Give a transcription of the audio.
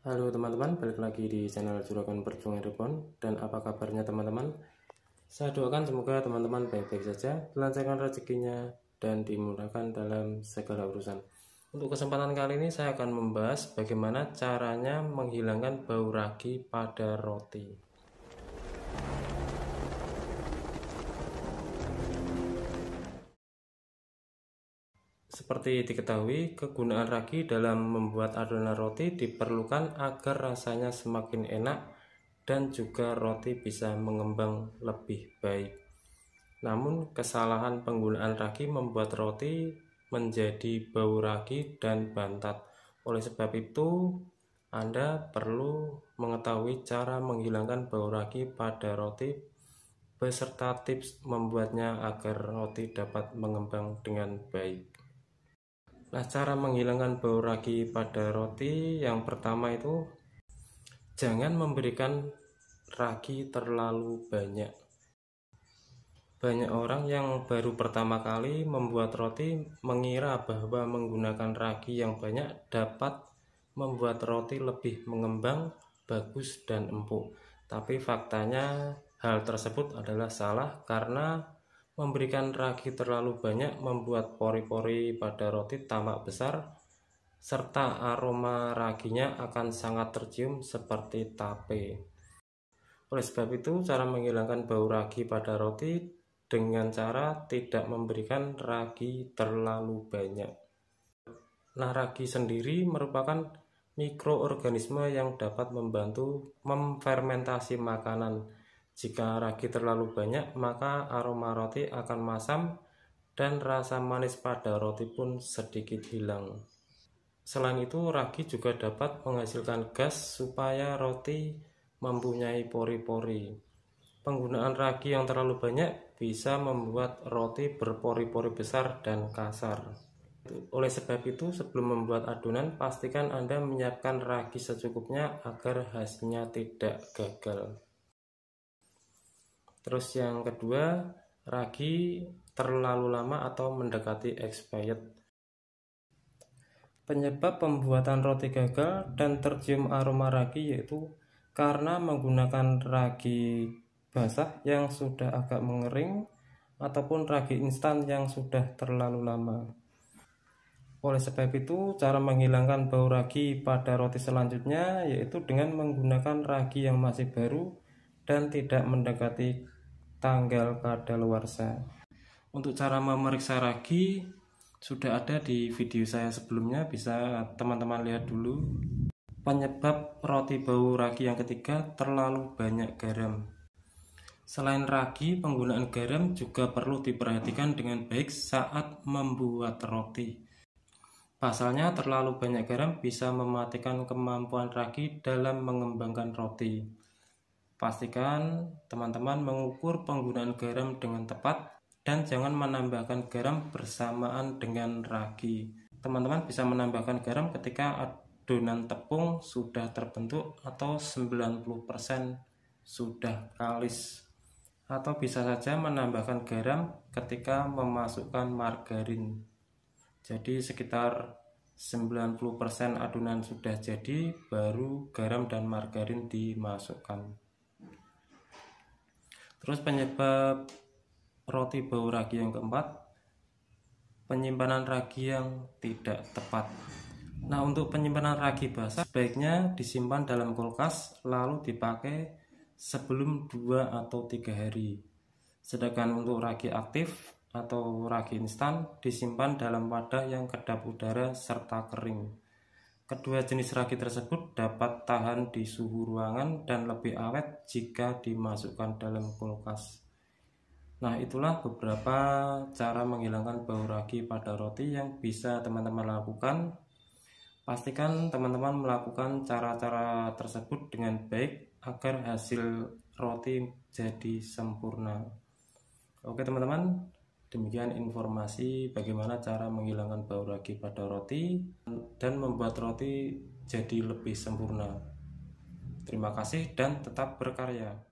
Halo teman-teman, balik lagi di channel Juragan Perjuangan Reborn. Dan apa kabarnya teman-teman? Saya doakan semoga teman-teman baik-baik saja, dilancarkan rezekinya, dan dimudahkan dalam segala urusan. Untuk kesempatan kali ini saya akan membahas bagaimana caranya menghilangkan bau ragi pada roti. Seperti diketahui, kegunaan ragi dalam membuat adonan roti diperlukan agar rasanya semakin enak dan juga roti bisa mengembang lebih baik. Namun, kesalahan penggunaan ragi membuat roti menjadi bau ragi dan bantat. Oleh sebab itu, Anda perlu mengetahui cara menghilangkan bau ragi pada roti beserta tips membuatnya agar roti dapat mengembang dengan baik. Nah, cara menghilangkan bau ragi pada roti yang pertama itu jangan memberikan ragi terlalu banyak. Banyak orang yang baru pertama kali membuat roti mengira bahwa menggunakan ragi yang banyak dapat membuat roti lebih mengembang, bagus dan empuk. Tapi faktanya hal tersebut adalah salah karena memberikan ragi terlalu banyak membuat pori-pori pada roti tampak besar, serta aroma raginya akan sangat tercium seperti tape. Oleh sebab itu, cara menghilangkan bau ragi pada roti dengan cara tidak memberikan ragi terlalu banyak. Nah, ragi sendiri merupakan mikroorganisme yang dapat membantu memfermentasi makanan. Jika ragi terlalu banyak, maka aroma roti akan masam dan rasa manis pada roti pun sedikit hilang. Selain itu, ragi juga dapat menghasilkan gas supaya roti mempunyai pori-pori. Penggunaan ragi yang terlalu banyak bisa membuat roti berpori-pori besar dan kasar. Oleh sebab itu, sebelum membuat adonan, pastikan Anda menyiapkan ragi secukupnya agar hasilnya tidak gagal. Terus yang kedua, ragi terlalu lama atau mendekati expired. Penyebab pembuatan roti gagal dan tercium aroma ragi yaitu karena menggunakan ragi basah yang sudah agak mengering ataupun ragi instan yang sudah terlalu lama. Oleh sebab itu, cara menghilangkan bau ragi pada roti selanjutnya yaitu dengan menggunakan ragi yang masih baru dan tidak mendekati tanggal kadaluarsa. Untuk cara memeriksa ragi sudah ada di video saya sebelumnya, bisa teman-teman lihat dulu. Penyebab roti bau ragi yang ketiga, terlalu banyak garam. Selain ragi, penggunaan garam juga perlu diperhatikan dengan baik saat membuat roti. Pasalnya, terlalu banyak garam bisa mematikan kemampuan ragi dalam mengembangkan roti. Pastikan teman-teman mengukur penggunaan garam dengan tepat dan jangan menambahkan garam bersamaan dengan ragi. Teman-teman bisa menambahkan garam ketika adonan tepung sudah terbentuk atau 90% sudah kalis. Atau bisa saja menambahkan garam ketika memasukkan margarin. Jadi sekitar 90% adonan sudah jadi, baru garam dan margarin dimasukkan. Terus penyebab roti bau ragi yang keempat, penyimpanan ragi yang tidak tepat. Nah, untuk penyimpanan ragi basah sebaiknya disimpan dalam kulkas lalu dipakai sebelum 2 atau 3 hari. Sedangkan untuk ragi aktif atau ragi instan disimpan dalam wadah yang kedap udara serta kering. Kedua jenis ragi tersebut dapat tahan di suhu ruangan dan lebih awet jika dimasukkan dalam kulkas. Nah, itulah beberapa cara menghilangkan bau ragi pada roti yang bisa teman-teman lakukan. Pastikan teman-teman melakukan cara-cara tersebut dengan baik agar hasil roti jadi sempurna. Oke teman-teman, demikian informasi bagaimana cara menghilangkan bau ragi pada roti dan membuat roti jadi lebih sempurna. Terima kasih dan tetap berkarya.